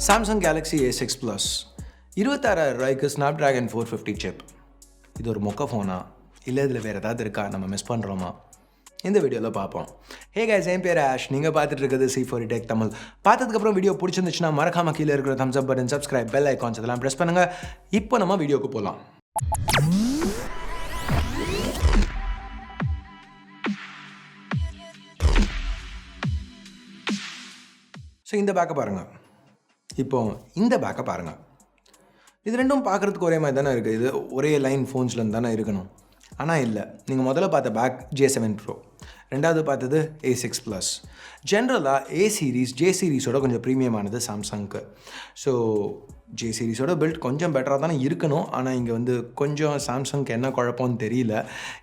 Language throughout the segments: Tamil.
சாம்சங் கேலக்ஸி A6 ப்ளஸ் 26,000 ரூபாய்க்கு ஸ்னாப்ட்ராகன் 450 சிப். இது ஒரு மொக்க ஃபோனா இல்லை இதில் வேறு ஏதாவது இருக்கா, நம்ம மிஸ் பண்ணுறோமா? இந்த வீடியோவில் பார்ப்போம். ஹே கைஸ், என் பேர் ஆஷ். நீங்கள் பார்த்துட்டு இருக்கிறது C4 Tech தமிழ். பார்த்ததுக்கப்புறம் வீடியோ பிடிச்சிருந்துச்சுன்னா மறக்காம கீழே இருக்கிற தம்ஸ் அப் பட்டன், சப்ஸ்கிரைப், பெல் ஐக்கான்ஸ் இதெல்லாம் ப்ரெஸ் பண்ணுங்கள். இப்போ நம்ம வீடியோக்கு போகலாம். ஸோ இந்த பேக்கை பாருங்கள். இப்போ இந்த பேக்கை பாருங்கள். இது ரெண்டும் பார்க்குறதுக்கு ஒரே மாதிரி தானே இருக்குது. இது ஒரே லைன் ஃபோன்ஸ்லேருந்து தானே இருக்கணும். ஆனால் இல்லை, நீங்கள் முதல்ல பார்த்த பேக் J7 Pro, ரெண்டாவது பார்த்தது A6 ப்ளஸ். ஜென்ரலாக ஜே சீரீஸோட கொஞ்சம் ப்ரீமியமானது சாம்சங்க்கு. ஸோ ஜே சீரீஸோட பில்ட் கொஞ்சம் பெட்டராக தானே இருக்கணும். ஆனால் இங்கே கொஞ்சம் சாம்சங்க்கு என்ன குழப்பம்னு தெரியல.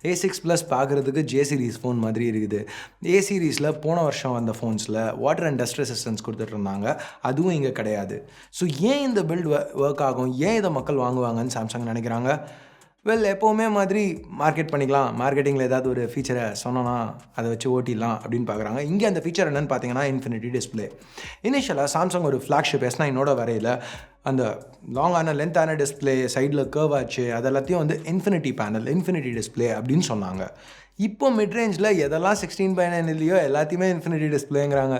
A6 ப்ளஸ் பார்க்குறதுக்கு ஜே சீரீஸ் ஃபோன் மாதிரி இருக்குது. A சீரீஸில் போன வருஷம் வந்த ஃபோன்ஸில் வாட்டர் அண்ட் டஸ்ட் ரெசிஸ்டன்ஸ் கொடுத்துட்டு இருந்தாங்க. அதுவும் இங்கே கிடையாது. ஸோ ஏன் இந்த பில்ட் ஒர்க் ஆகும், ஏன் இதை மக்கள் வாங்குவாங்கன்னு சாம்சங் நினைக்கிறாங்க? எப்போவுமே மாதிரி மார்க்கெட் பண்ணிக்கலாம், மார்க்கெட்டிங்கில் ஏதாவது ஒரு ஃபீச்சரை சொன்னோன்னா அதை வச்சு ஓட்டிடலாம் அப்படின்னு பார்க்குறாங்க. இங்கே அந்த ஃபீச்சர் என்னென்னு பார்த்தீங்கன்னா இன்ஃபினிட்டி டிஸ்பிளே. இனிஷியலாக சாம்சங் ஒரு ஃப்ளாக்ஷிப் S9 வரையில் அந்த லாங்கான லென்த்தான டிஸ்பிளே, சைடில் கர்வ் ஆச்சு, அதெல்லாத்தையும் இன்ஃபினிட்டி டிஸ்பிளே அப்படின்னு சொன்னாங்க. இப்போ மிட்ரேஞ்சில் எதெல்லாம் 16:9 இல்லையோ எல்லாத்தையுமே இன்ஃபினிட்டி டிஸ்பிளேங்கிறாங்க.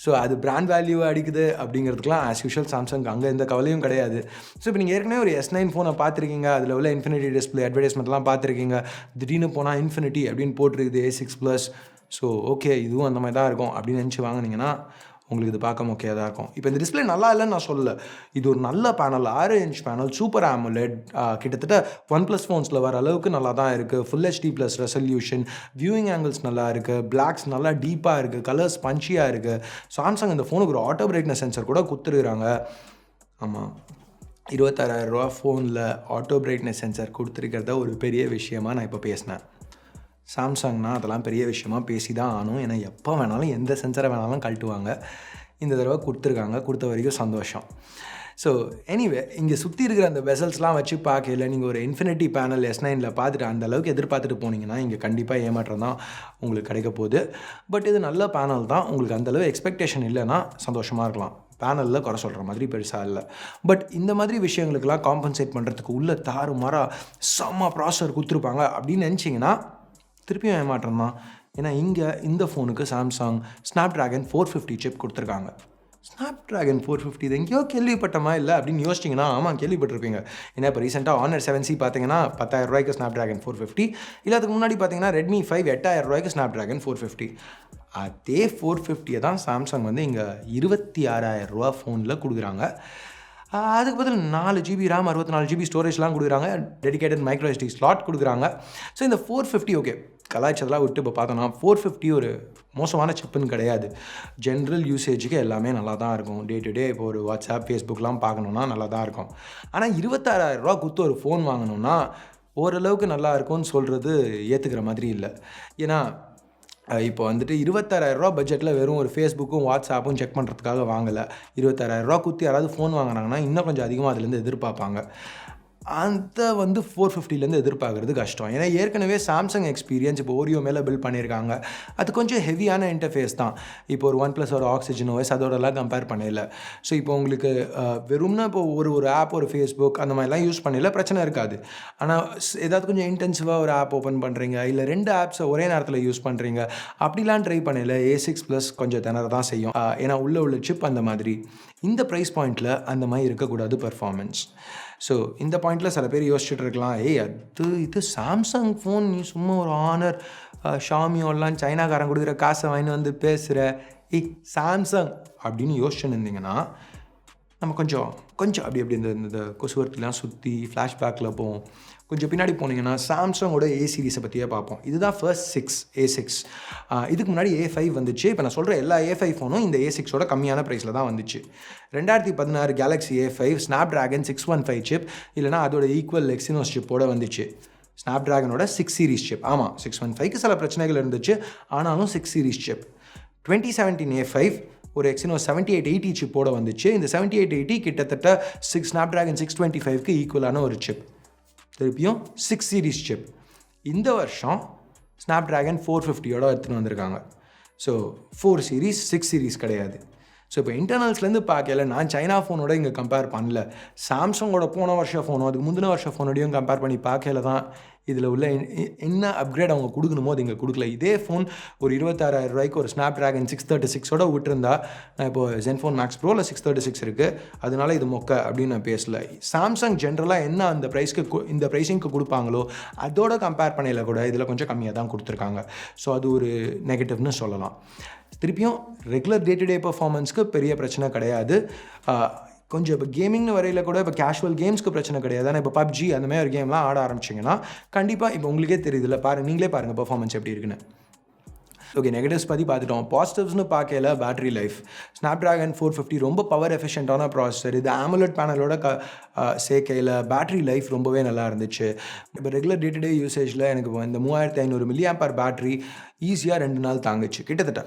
ஸோ அது பிராண்ட் வேல்யூவை அடிக்குது அப்படிங்கிறதுக்குலாம் ஆஸ் யூஷுவல் சாம்சங் அங்கே எந்த கவலையும் கிடையாது. ஸோ இப்போ நீங்கள் ஏற்கனவே ஒரு S9 ஃபோனை பார்த்துருக்கீங்க, அதில் உள்ள இன்ஃபினிட்டி டிஸ்பிளே அட்வர்டைஸ்மெண்ட்லாம் பார்த்துருக்கீங்க. திடீர்னு போனால் இன்ஃபினிட்டி அப்படின்னு போட்டிருக்குது A6 ப்ளஸ். ஸோ ஓகே, இதுவும் அந்த மாதிரி தான் இருக்கும் அப்படின்னு நினச்சி வாங்கினீங்கன்னா உங்களுக்கு இது பார்க்க ஓகே தான் இருக்கும். இப்போ இந்த டிஸ்பிளே நல்லா இல்லைன்னு நான் சொல்லலை. இது ஒரு நல்ல panel, 6 inch panel, super AMOLED, கிட்டத்தட்ட OnePlus ஃபோன்ஸில் வர அளவுக்கு நல்லா தான் இருக்குது. Full HD plus resolution, viewing angles நல்லா இருக்குது, பிளாக்ஸ் நல்லா டீப்பாக இருக்குது, கலர்ஸ் பஞ்சியாக இருக்குது. சாம்சங் இந்த ஃபோனுக்கு ஒரு ஆட்டோ பிரைட்னஸ் சென்சர் கூட கொடுத்துருக்குறாங்க. ஆமாம், 26,000 ரூபா ஃபோனில் ஆட்டோ பிரைட்னஸ் சென்சர் கொடுத்துருக்கிறத ஒரு பெரிய விஷயமாக நான் இப்போ பேசினேன். சாம்சங்னா அதெல்லாம் பெரிய விஷயமாக பேசி தான் ஆகணும். ஏன்னா எப்போ வேணாலும் எந்த சென்சரை வேணாலும் கழட்டுவாங்க. இந்த தடவை கொடுத்துருக்காங்க, கொடுத்த வரைக்கும் சந்தோஷம். ஸோ எனிவே, இங்கே சுற்றி இருக்கிற அந்த வெசல்ஸ்லாம் வச்சு பார்க்கல, நீங்கள் ஒரு இன்ஃபினிட்டி பேனல் S9 பார்த்துட்டு அந்த அளவுக்கு எதிர்பார்த்துட்டு போனீங்கன்னா இங்கே கண்டிப்பாக ஏமாற்றம் தான் உங்களுக்கு கிடைக்க போகுது. பட் இது நல்ல பேனல் தான். உங்களுக்கு அந்தளவு எக்ஸ்பெக்டேஷன் இல்லைன்னா சந்தோஷமாக இருக்கலாம். பேனலில் குறை சொல்கிற மாதிரி பெருசாக இல்லை. பட் இந்த மாதிரி விஷயங்களுக்கெல்லாம் காம்பன்சேட் பண்ணுறதுக்கு உள்ள தாறுமாறாக செம்ம ப்ராசஸர் கொடுத்துருப்பாங்க அப்படின்னு நினச்சிங்கன்னா திருப்பியும் ஏமாற்றம் தான். ஏன்னா இங்கே இந்த ஃபோனுக்கு சாம்சங் ஸ்னாப்ட்ராகன் 450 சிப் கொடுத்துருக்காங்க. ஸ்னாப்ட்ராகன் 450 இது எங்கேயோ கேள்விப்பட்டமா இல்லை அப்படின்னு யோசிச்சிங்கன்னா ஆமாம், கேள்விப்பட்டிருப்பீங்க. ஏன்னா இப்போ ரீசெண்டாக Honor 7C பார்த்தீங்கன்னா 10,000 ரூபாய்க்கு ஸ்னாப்ட்ராகன் 450. இல்லை அதுக்கு முன்னாடி பார்த்தீங்கன்னா Redmi 5 8,000 ரூபாய்க்கு ஸ்னாப்ட்ராகன் 450. அதே 450 தான் சாம்சங் இங்கே 26,000 ரூபா ஃபோனில் கொடுக்குறாங்க. அதுக்கு பதில் 4 GB RAM, 64 GB ஸ்டோரேஜ்லாம் கொடுக்குறாங்க. டெடிகேட்டட் மைக்ரோ SD ஸ்லாட் கொடுக்குறாங்க. ஸோ இந்த 450 ஓகே, கலாய்ச்சதெல்லாம் விட்டு இப்போ பார்த்தோன்னா 450 ஒரு மோசமான சிப்புன்னு கிடையாது. ஜென்ரல் யூசேஜுக்கு எல்லாமே நல்லா தான் இருக்கும். டே டு டே இப்போ ஒரு வாட்ஸ்அப், ஃபேஸ்புக்லாம் பார்க்கணுன்னா நல்லா தான் இருக்கும். ஆனால் 26,000 ரூபா கொடுத்து ஒரு ஃபோன் வாங்கணுன்னா ஓரளவுக்கு நல்லா இருக்கும்னு சொல்கிறது ஏற்றுக்கிற மாதிரி இல்லை. ஏன்னா இப்போ 26,000 ரூபா பட்ஜெட்டில் வெறும் ஒரு ஃபேஸ்புக்கும் வாட்ஸ்அப்பும் செக் பண்ணுறதுக்காக வாங்கலை. 26,000 ரூபா கொடுத்து யாராவது ஃபோன் வாங்கினாங்கன்னா இன்னும் கொஞ்சம் அதிகமாக அதுலேருந்து எதிர்பார்ப்பாங்க. அந்த 450லேருந்து எதிர்பார்க்குறது கஷ்டம். ஏன்னா ஏற்கனவே சாம்சங் எக்ஸ்பீரியன்ஸ் இப்போ Oreo மேலே பில்ட் பண்ணியிருக்காங்க. அது கொஞ்சம் ஹெவியான இன்டர்ஃபேஸ் தான். இப்போ ஒரு OnePlus ஒரு ஆக்சிஜன் OS அதோடலாம் கம்பேர் பண்ணல. ஸோ இப்போ உங்களுக்கு வெறும்னா இப்போ ஒரு ஆப், ஒரு ஃபேஸ்புக் அந்த மாதிரிலாம் யூஸ் பண்ணல பிரச்சனை இருக்காது. ஆனால் ஏதாவது கொஞ்சம் இன்டென்சிவாக ஒரு ஆப் ஓப்பன் பண்ணுறீங்க, இல்லை 2 ஆப்ஸை ஒரே நேரத்தில் யூஸ் பண்ணுறீங்க, அப்படிலாம் ட்ரை பண்ணல. A6 ப்ளஸ் கொஞ்சம் திணற தான் செய்யும். ஏன்னா உள்ள சிப் அந்த மாதிரி. இந்த ப்ரைஸ் பாயிண்டில் அந்த மாதிரி இருக்கக்கூடாது பர்ஃபார்மன்ஸ். ஸோ இந்த பாயிண்டில் சில பேர் யோசிச்சுட்டு இருக்கலாம், இது சாம்சங் ஃபோன், நீ சும்மா ஒரு Honor ஷாமியோலாம் சைனாக்காரன் கொடுக்குற காசை வாங்கி பேசுகிற சாம்சங் அப்படின்னு யோசிச்சுன்னு இருந்தீங்கன்னா நம்ம கொஞ்சம் அப்படி இந்த கொசுவர்த்திலாம் சுற்றி ஃப்ளாஷ்பேக்கில் போவோம். கொஞ்சம் பின்னாடி போனீங்கன்னா சாம்சங்கோட A சீரீஸை பற்றியே பார்ப்போம். இதுதான் ஃபர்ஸ்ட் A6. இதுக்கு முன்னாடி A5 வந்துச்சு. இப்போ நான் சொல்கிற எல்லா A5 ஃபோனும் இந்த A6ஓட கம்மியான ப்ரைஸில் தான் வந்துச்சு. 2016 கேலக்ஸி A5 ஸ்னாப்ட்ராகன் 615 சிப், இல்லைனா அதோட ஈக்குவல் எக்ஸினோஸ் சிப்போட வந்துச்சு. ஸ்னாப்ட்ராகனோட 6 சீரீஸ் சிப். ஆமாம், 615க்கு சில பிரச்சனைகள் இருந்துச்சு, ஆனாலும் 6 சீரீஸ் சிப். 2017 A5 ஒரு எக்ஸினோஸ் 7880 சிப்போட வந்துச்சு. இந்த 7880 கிட்டத்தட்ட ஸ்னாப்ட்ராகன் 625க்கு ஈக்குவலான ஒரு சிப். திருப்பியும் 6 சீரீஸ் சிப். இந்த வருஷம் ஸ்னாப்ட்ராகன் 450யோட எடுத்துன்னு வந்திருக்காங்க. ஸோ 4 சீரீஸ் 6 சீரீஸ் கிடையாது. ஸோ இப்போ இன்டர்னல்ஸ்லேருந்து பார்க்கல நான் சைனா ஃபோனோட இங்கே கம்பேர் பண்ணல. சாம்சங்கோட போன வருஷம் ஃபோனோ அதுக்கு முந்தின வருஷம் ஃபோனோடையும் கம்பேர் பண்ணி பார்க்கல தான் இதில் உள்ள என்ன அப்கிரேட் அவங்க கொடுக்கணுமோ அது இங்கே கொடுக்கல. இதே ஃபோன் ஒரு 26,000 ரூபாய்க்கு ஒரு ஸ்னாப்ட்ராகன் 636ஓட விட்டுருந்தா நான் இப்போ ஜென்ஃபோன் மேக்ஸ் ப்ரோவில் 636 இருக்குது, அதனால இது மொக்க அப்படின்னு நான் பேசல. சாம்சங் ஜென்ரலாக என்ன அந்த ப்ரைஸ்க்கு இந்த ப்ரைஸிங்க்கு கொடுப்பாங்களோ அதோட கம்பேர் பண்ணல கூட இதில் கொஞ்சம் கம்மியாக தான் கொடுத்துருக்காங்க. ஸோ அது ஒரு நெகட்டிவ்னு சொல்லலாம். திருப்பியும் ரெகுலர் டே டு டே பர்ஃபார்மன்ஸ்க்கு பெரிய பிரச்சனை கிடையாது. கொஞ்சம் இப்போ கேமிங்னு வரையில் கூட இப்போ கேஷுவல் கேம்ஸ்க்கு பிரச்சனை கிடையாது. ஆனால் இப்போ பப்ஜி அந்த மாதிரி ஒரு கேம்லாம் ஆட ஆரம்பிச்சிங்கன்னா கண்டிப்பாக இப்போ உங்களுக்கே தெரியுதுல்ல, நீங்களே பாருங்கள் பர்ஃபார்மன்ஸ் எப்படி இருக்குன்னு. ஓகே, நெகட்டிவ்ஸ் பற்றி பார்த்துட்டோம். பாசிட்டிவ்ஸ்னு பார்க்கல பேட்டரி லைஃப். ஸ்னாப்ட்ராகன் 450 ரொம்ப பவர் எஃபிஷியன்ட்டான ப்ராசஸர். இது AMOLED பேனலோட சேர்க்கையில் பேட்டரி லைஃப் ரொம்பவே நல்லா இருந்துச்சு. இப்போ ரெகுலர் டே டு டே யூசேஜில் எனக்கு இந்த 3500 mAh பேட்டரி ஈஸியாக 2 நாள் தாங்குச்சு கிட்டத்தட்ட.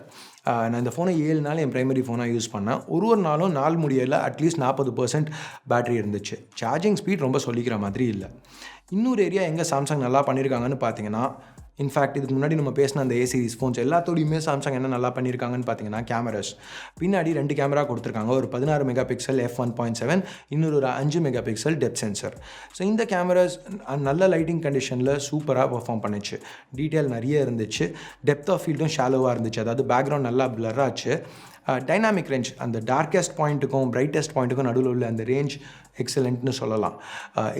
நான் இந்த ஃபோனை 7 நாள் என் ப்ரைமரி ஃபோனாக யூஸ் பண்ணேன். ஒரு நாளும் நாள் முடியல அட்லீஸ்ட் 40% பேட்டரி இருந்துச்சு. சார்ஜிங் ஸ்பீட் ரொம்ப சொல்லிக்கிற மாதிரி இல்லை. இன்னொரு ஏரியா எங்கே சாம்சங் நல்லா பண்ணியிருக்காங்கன்னு பார்த்தீங்கன்னா, இன்ஃபேக்ட் இதுக்கு முன்னாடி நம்ம பேசின அந்த A சீரிஸ் ஃபோன்ஸ் எல்லாத்தோடையுமே சாம்சங் என்ன நல்லா பண்ணியிருக்காங்கன்னு பார்த்தீங்கன்னா, கேமராஸ் பின்னாடி 2 கேமரா கொடுத்துருக்காங்க. ஒரு 16 மெகா பிக்சல் f1.7, இன்னொரு ஒரு 5 mega pixel depth sensor. So இந்த கேமராஸ் நல்ல லைட்டிங் கண்டிஷனில் சூப்பராக பர்ஃபார்ம் பண்ணிச்சு. டீட்டெயில் நிறைய இருந்துச்சு. டெப்த் ஆஃப் ஃபீல்டும் ஷாலோவாக இருந்துச்சு. அதாவது பேக்ரவுண்ட் நல்லா பிளர் ஆச்சு. டைனாமிக் ரேஞ்ச் அந்த டார்க்கஸ்ட் பாயிண்ட்டுக்கும் பிரைட்டஸ்ட் பாயிண்ட்டுக்கும் நடுவில் உள்ள அந்த ரேஞ்ச் எக்ஸலண்ட்னு சொல்லலாம்.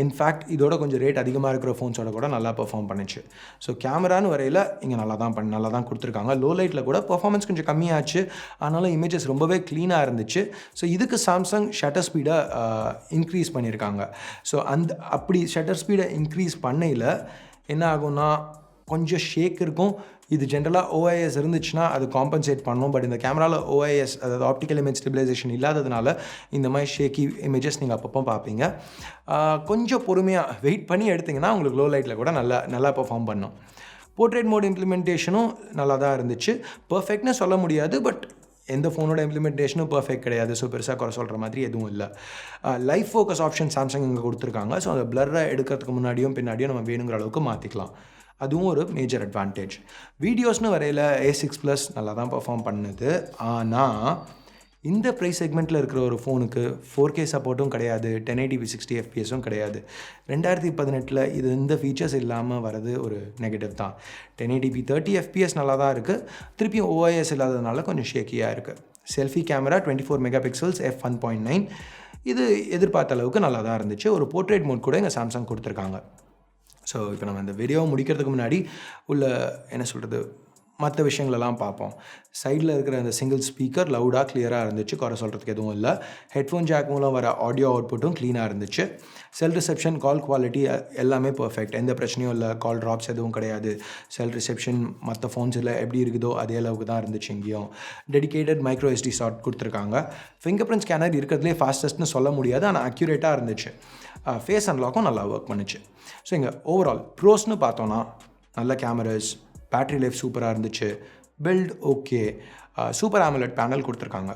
இன்ஃபேக்ட் இதோட கொஞ்சம் ரேட் அதிகமாக இருக்கிற ஃபோன்ஸோட கூட நல்லா பெர்ஃபார்ம் பண்ணிச்சு. ஸோ கேமரான்னு வரையில் இங்கே நல்லா தான் கொடுத்துருக்காங்க. லோ லைட்டில் கூட பெர்ஃபார்மன்ஸ் கொஞ்சம் கம்மியாச்சு, ஆனாலும் இமேஜஸ் ரொம்பவே க்ளீனாக இருந்துச்சு. ஸோ இதுக்கு சாம்சங் ஷட்டர் ஸ்பீடை இன்க்ரீஸ் பண்ணியிருக்காங்க. ஸோ அப்படி ஷட்டர் ஸ்பீடை இன்க்ரீஸ் பண்ணையில் என்ன ஆகும்னா கொஞ்சம் ஷேக் இருக்கும். இது ஜென்ரலாக OIS இருந்துச்சுன்னா அது காம்பன்சேட் பண்ணும். பட் இந்த கேமராவில் OIS அதாவது ஆப்டிக்கல் இமேஜ் ஸ்டெபிலைசேஷன் இல்லாததுனால இந்த மாதிரி ஷேக்கி இமேஜஸ் நீங்கள் அப்பப்போ பார்ப்பீங்க. கொஞ்சம் பொறுமையாக வெயிட் பண்ணி எடுத்திங்கன்னா உங்களுக்கு லோ லைட்டில் கூட நல்லா பெர்ஃபார்ம் பண்ணும். போர்ட்ரேட் மோட் இம்ப்ளிமெண்டேஷனும் நல்லா தான் இருந்துச்சு. பர்ஃபெக்ட்னு சொல்ல முடியாது, பட் எந்த ஃபோனோட இம்ப்ளிமெண்டேஷனும் பர்ஃபெக்ட் கிடையாது. ஸோ பெருசாக குறை சொல்கிற மாதிரி எதுவும் இல்லை. லைஃப் ஃபோக்கஸ் ஆப்ஷன் சாம்சங் இங்கே கொடுத்துருக்காங்க. ஸோ அந்த பிளரை எடுக்கிறதுக்கு முன்னாடியும் பின்னாடியும் நம்ம வேணுங்கிற அளவுக்கு மாற்றிக்கலாம். அதுவும் ஒரு மேஜர் அட்வான்டேஜ். வீடியோஸ்னு வரையில் A6 Plus நல்லா தான் பர்ஃபார்ம் பண்ணுது. ஆனால் இந்த ப்ரைஸ் செக்மெண்ட்டில் இருக்கிற ஒரு ஃபோனுக்கு 4K சப்போர்ட்டும் கிடையாது, 1080p 60 fps கிடையாது. 2018 இது இந்த ஃபீச்சர்ஸ் இல்லாமல் வரது ஒரு நெகட்டிவ் தான். 1080p 30 fps நல்லா தான் இருக்குது. திருப்பியும் OIS இல்லாததுனால கொஞ்சம் ஷேக்கியாக இருக்குது. Selfie camera 24 mega pixels f1.9 இது எதிர்பார்த்த அளவுக்கு நல்லா தான் இருந்துச்சு. ஒரு போர்ட்ரேட் மோட் கூட இங்கே சாம்சங் கொடுத்துருக்காங்க. ஸோ இப்போ நம்ம இந்த வீடியோவை முடிக்கிறதுக்கு முன்னாடி உள்ள என்ன சொல்கிறது மற்ற விஷயங்களெல்லாம் பார்ப்போம். சைடில் இருக்கிற அந்த சிங்கிள் ஸ்பீக்கர் லவுடாக கிளியராக இருந்துச்சு, குறை சொல்கிறதுக்கு எதுவும் இல்லை. ஹெட்ஃபோன் ஜாக் மூலம் வர ஆடியோ அவுட்புட்டும் க்ளீனாக இருந்துச்சு. செல் ரிசெப்ஷன், கால் குவாலிட்டி எல்லாமே பர்ஃபெக்ட், எந்த பிரச்சனையும் இல்லை. கால் ட்ராப்ஸ் எதுவும் கிடையாது. செல் ரிசெப்ஷன் மற்ற ஃபோன்ஸில் எப்படி இருக்குதோ அதே அளவுக்கு தான் இருந்துச்சு. இங்கேயும் டெடிகேட்டட் மைக்ரோ SD ஸ்லாட் கொடுத்துருக்காங்க. ஃபிங்கர் பிரிண்ட் ஸ்கேனர் இருக்கிறதுலே ஃபாஸ்டஸ்ட்னு சொல்ல முடியாது, ஆனால் அக்யூரேட்டாக இருந்துச்சு. ஃபேஸ் அன்லாக்கும் நல்லா ஒர்க் பண்ணிச்சு. ஸோ இங்கே ஓவரால் ப்ரோஸ்னு பார்த்தோன்னா நல்ல கேமராஸ், பேட்ரி லைஃப் சூப்பராக இருந்துச்சு, build okay, super AMOLED panel கொடுத்துருக்காங்க.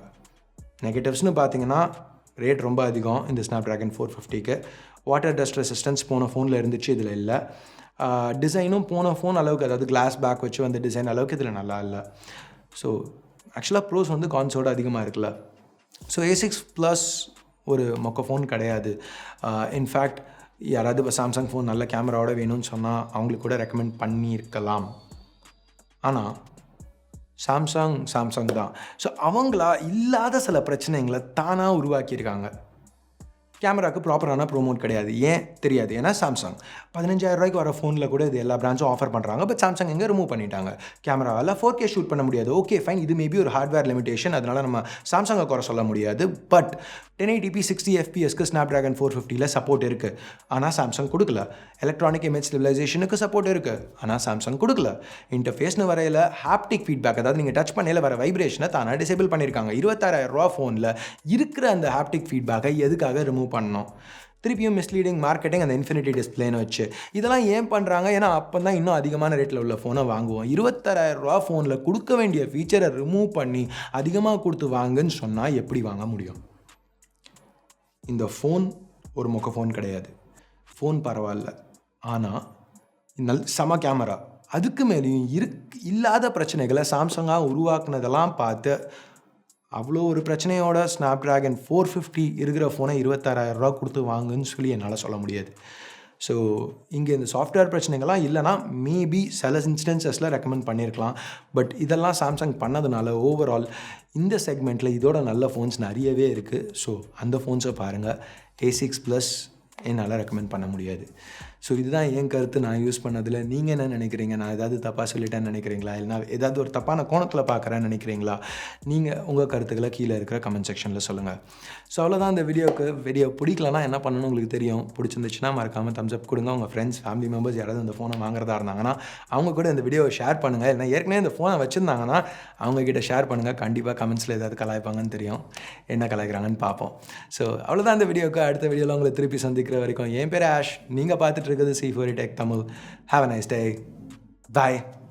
நெகட்டிவ்ஸ்னு பார்த்தீங்கன்னா ரேட் ரொம்ப அதிகம் இந்த ஸ்னாப்ட்ராகன் 450க்கு. வாட்டர் டஸ்ட் ரெசிஸ்டன்ஸ் போன ஃபோனில் இருந்துச்சு, இதில் இல்லை. டிசைனும் போன ஃபோன் அளவுக்கு, அதாவது கிளாஸ் பேக் வச்சு வந்த டிசைன் அளவுக்கு இதில் நல்லா இல்லை. ஸோ ஆக்சுவலாக ப்ரோஸ் வந்து கான்ஸோட அதிகமாக இருக்குல்ல. ஸோ A6 Plus ஒரு மொக்க ஃபோன் கிடையாது. இன்ஃபேக்ட் யாராவது இப்போ சாம்சங் ஃபோன் நல்ல கேமராவோட வேணும்னு சொன்னால் அவங்களுக்கு கூட ரெக்கமெண்ட் பண்ணியிருக்கலாம். ஆனால் சாம்சங் தான். ஸோ அவங்களா இல்லாத சில பிரச்சனைகளை தானாக உருவாக்கியிருக்காங்க. கேமராவுக்கு ப்ராப்பரான ப்ரோமோட் கிடையாது. ஏன் தெரியாது, ஏன்னா சாம்சங் 15,000 ரூபாய்க்கு வர ஃபோனில் கூட இது எல்லா பிராண்ட்ஸும் ஆஃபர் பண்ணுறாங்க. பட் சாம்சங் எங்கே ரிமூவ் பண்ணிட்டாங்க. கேமராவில் 4K ஷூட் பண்ண முடியாது. ஓகே ஃபைன், இது மேபி ஒரு ஹார்ட்வேர் லிமிடேஷன், அதனால் நம்ம சாம்சங்கை குறை சொல்ல முடியாது. பட் 1080p 60 fpsக்கு ஸ்னாப்ட்ராகன் 450ல் சப்போர்ட் இருக்குது, ஆனால் சாம்சங் கொடுக்கல. எலக்ட்ரானிக் இமேஜ் ஸ்டெபிலைசேஷனுக்கு சப்போர்ட் இருக்குது, ஆனால் சாம்சங் கொடுக்கல. இன்டர்ஃபேஸ்னு வரையில் ஹாப்டிக் ஃபீட்பேக், அதாவது நீங்கள் டச் பண்ணையில் வர வைப்ரேஷனை தானே டிசேபிள் பண்ணியிருக்காங்க. 26,000 ரூபா ஃபோனில் இருக்கிற அந்த ஹாப்டிக் ஃபீட்பேக்கை எதுக்காக ரிமூவ் பண்ணோம்? திருப்பியும் மிஸ்லீடிங் மார்க்கெட்டிங், அந்த இன்ஃபினிட்டி டிஸ்பிளேன்னு வச்சு இதெல்லாம் ஏன் பண்ணுறாங்க? ஏன்னா அப்போ தான் இன்னும் அதிகமான ரேட்டில் உள்ள ஃபோனை வாங்குவோம். 26,000 ரூபா ஃபோனில் கொடுக்க வேண்டிய ஃபீச்சரை ரிமூவ் பண்ணி அதிகமாக கொடுத்து வாங்குன்னு சொன்னால் எப்படி வாங்க முடியும்? இந்த ஃபோன் ஒரு மொக்க ஃபோன் கிடையாது. ஃபோன் பரவாயில்ல, ஆனால் செம கேமரா. அதுக்கு மேலேயும் இல்லாத பிரச்சனைகளை சாம்சங்காக உருவாக்குனதெல்லாம் பார்த்து அவ்வளோ ஒரு பிரச்சனையோட ஸ்னாப்ட்ராகன் 450 இருக்கிற ஃபோனை 26,000 கொடுத்து வாங்குன்னு சொல்லி என்னால் சொல்ல முடியாது. ஸோ இங்கே இந்த சாஃப்ட்வேர் பிரச்சனைகள்லாம் இல்லைனா மேபி சில இன்ஸ்டன்சஸில் ரெக்கமெண்ட் பண்ணியிருக்கலாம். பட் இதெல்லாம் சாம்சங் பண்ணதுனால ஓவரால் இந்த செக்மெண்ட்டில் இதோட நல்ல ஃபோன்ஸ் நிறையவே இருக்குது. ஸோ அந்த ஃபோன்ஸை பாருங்கள். A6 ப்ளஸ் என்னால் ரெக்கமெண்ட் பண்ண முடியாது. ஸோ இதுதான் என் கருத்து. நான் யூஸ் பண்ணதில் நீங்கள் என்ன நினைக்கிறீங்க? நான் ஏதாவது தப்பாக சொல்லிட்டேன்னு நினைக்கிறீங்களா? இல்லைனா ஏதாவது ஒரு தப்பான கோணத்தில் பார்க்குறேன்னு நினைக்கிறீங்களா? நீங்கள் உங்கள் கருத்துக்களை கீழே இருக்கிற கமெண்ட் செக்ஷனில் சொல்லுங்கள். ஸோ அவ்வளோதான் இந்த வீடியோ பிடிக்கலனா என்ன பண்ணணும்னு உங்களுக்கு தெரியும். பிடிச்சிருந்துச்சுன்னா மறக்காமல் தம்ஸ் அப் கொடுங்க. உங்கள் ஃப்ரெண்ட்ஸ், ஃபேமிலி மெம்பர்ஸ் யாராவது இந்த ஃபோனை வாங்குறதா இருந்தாங்கன்னா அவங்க கூட இந்த வீடியோவை ஷேர் பண்ணுங்கள். இல்லைனா ஏற்கனவே இந்த ஃபோனை வச்சுருந்தாங்கன்னா அவங்கக்கிட்ட ஷேர் பண்ணுங்கள். கண்டிப்பாக கமெண்ட்ஸில் ஏதாவது கலாய்ப்பாங்கன்னு தெரியும். என்ன கலாய்க்கிறாங்கன்னு பார்ப்போம். ஸோ அவ்வளோதான் இந்த வீடியோக்கு. அடுத்த வீடியோவில் உங்களை திருப்பி சந்திக்கிற வரைக்கும் என் பேர் ஆஷ். நீங்கள் பார்த்துட்டு இருக்கிறது C4E Tech Tamil. Have a nice day. Bye.